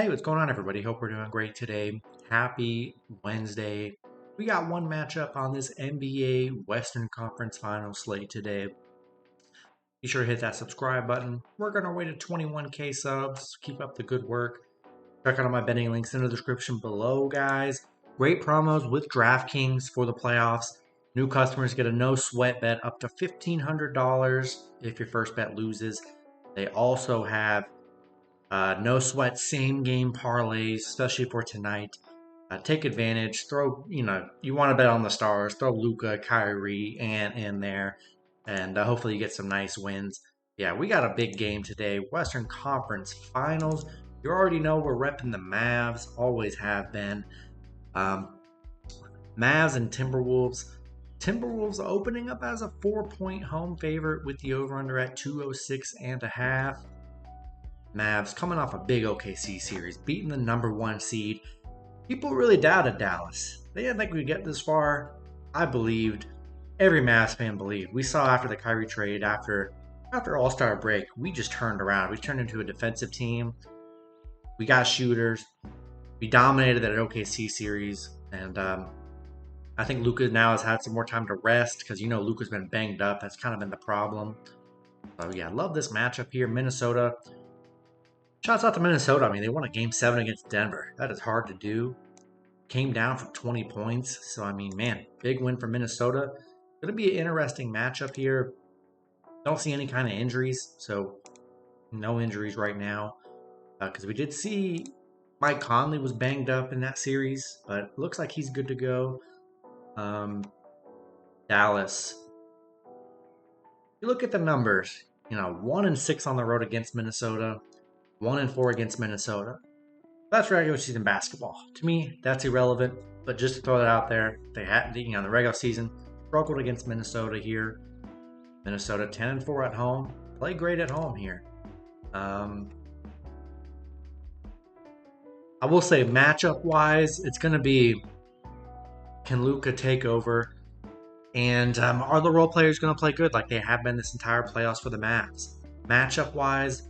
Hey, what's going on, everybody? Hope we're doing great today. Happy Wednesday. We got one matchup on this NBA Western Conference Final slate today. Be sure to hit that subscribe button. We're on our way to 21K subs. Keep up the good work. Check out my betting links in the description below, guys. Great promos with DraftKings for the playoffs. New customers get a no sweat bet up to $1,500 if your first bet loses. They also have no sweat, same game parlays, especially for tonight. Take advantage. Throw, you want to bet on the stars. Throw Luka, Kyrie, and in there, and hopefully you get some nice wins. Yeah, we got a big game today. Western Conference Finals. You already know we're repping the Mavs. Always have been. Mavs and Timberwolves. Timberwolves opening up as a 4-point home favorite with the over/under at 206.5. Mavs coming off a big OKC series, beating the #1 seed. People really doubted Dallas. They didn't think we'd get this far. I believed. Every Mavs fan believed. We saw after the Kyrie trade, after All-Star break, we just turned around. We turned into a defensive team. We got shooters. We dominated that OKC series. And I think Luka now has had some more time to rest because, Luka's been banged up. That's kind of been the problem. So, yeah, I love this matchup here. Minnesota. Shouts out to Minnesota. I mean, they won a Game 7 against Denver. That is hard to do. Came down from 20 points. So, I mean, man, big win for Minnesota. Going to be an interesting matchup here. Don't see any kind of injuries. So, no injuries right now. Because we did see Mike Conley was banged up in that series. But looks like he's good to go. Dallas. You look at the numbers. 1-6 on the road against Minnesota. 1-4 against Minnesota. That's regular season basketball. To me, that's irrelevant. But just to throw that out there, they had the regular season struggled against Minnesota here. Minnesota 10-4 at home. Play great at home here. I will say matchup wise, it's going to be, can Luka take over? And are the role players going to play good like they have been this entire playoffs for the Mavs? Matchup wise,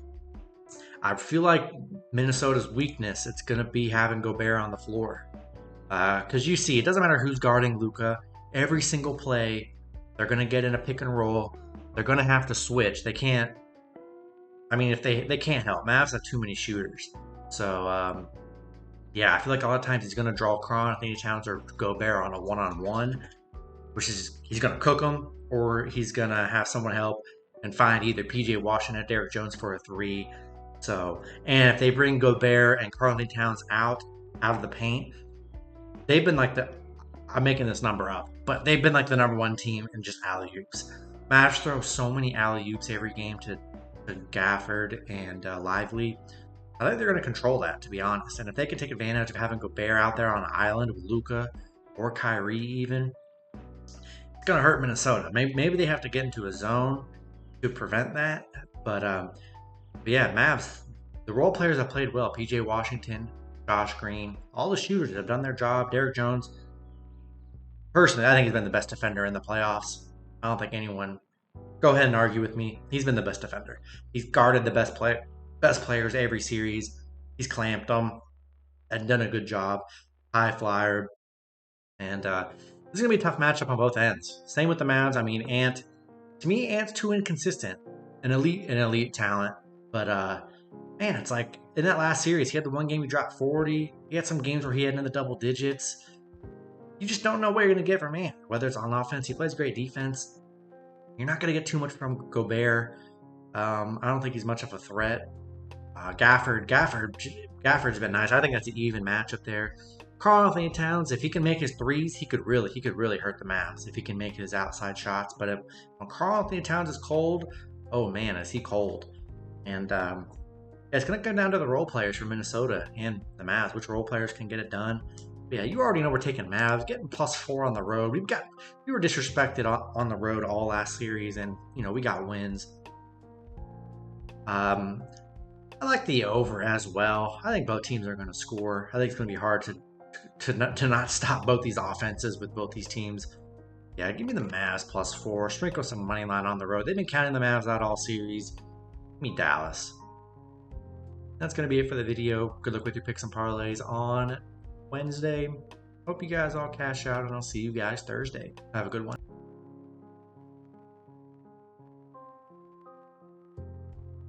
I feel like Minnesota's weakness, it's going to be having Gobert on the floor. Because you see, it doesn't matter who's guarding Luka. Every single play, they're going to get in a pick and roll. They're going to have to switch. They can't. I mean, if they can't help. Mavs have too many shooters. So, yeah, I feel like a lot of times he's going to draw Karl-Anthony Towns or Gobert on a one-on-one, which is he's going to cook them, or he's going to have someone help and find either PJ Washington or Derrick Jones for a three. So, and if they bring Gobert and Karl-Anthony Towns out of the paint, they've been like I'm making this number up, but they've been like the #1 team in just alley-oops. Mavs throw so many alley-oops every game to Gafford and Lively. I think they're going to control that, to be honest. And if they can take advantage of having Gobert out there on an island with Luka or Kyrie even, it's going to hurt Minnesota. Maybe they have to get into a zone to prevent that. But yeah, Mavs, the role players have played well. PJ Washington, Josh Green, all the shooters have done their job. Derrick Jones, personally, I think he's been the best defender in the playoffs. I don't think anyone, go ahead and argue with me. He's been the best defender. He's guarded the best players every series. He's clamped them and done a good job. High flyer. And this is going to be a tough matchup on both ends. Same with the Mavs. I mean, to me, Ant's too inconsistent. An elite talent. But, man, it's like in that last series, he had the one game he dropped 40. He had some games where he had in the double digits. You just don't know what you're going to get from Ant. Whether it's on offense, he plays great defense. You're not going to get too much from Gobert. I don't think he's much of a threat. Gafford's been nice. I think that's an even matchup there. Karl-Anthony Towns, if he can make his threes, he could really hurt the Mavs if he can make his outside shots. But when Karl-Anthony Towns is cold, oh man, is he cold. And it's going to come down to the role players for Minnesota and the Mavs, which role players can get it done. But yeah, you already know we're taking Mavs, getting +4 on the road. We were disrespected on the road all last series, and we got wins. I like the over as well. I think both teams are going to score. I think it's going to be hard to not stop both these offenses with both these teams. Yeah, give me the Mavs +4. Sprinkle some money line on the road. They've been counting the Mavs out all series. Give me Dallas. That's going to be it for the video. Good luck with your picks and parlays on Wednesday. Hope you guys all cash out, and I'll see you guys Thursday. Have a good one.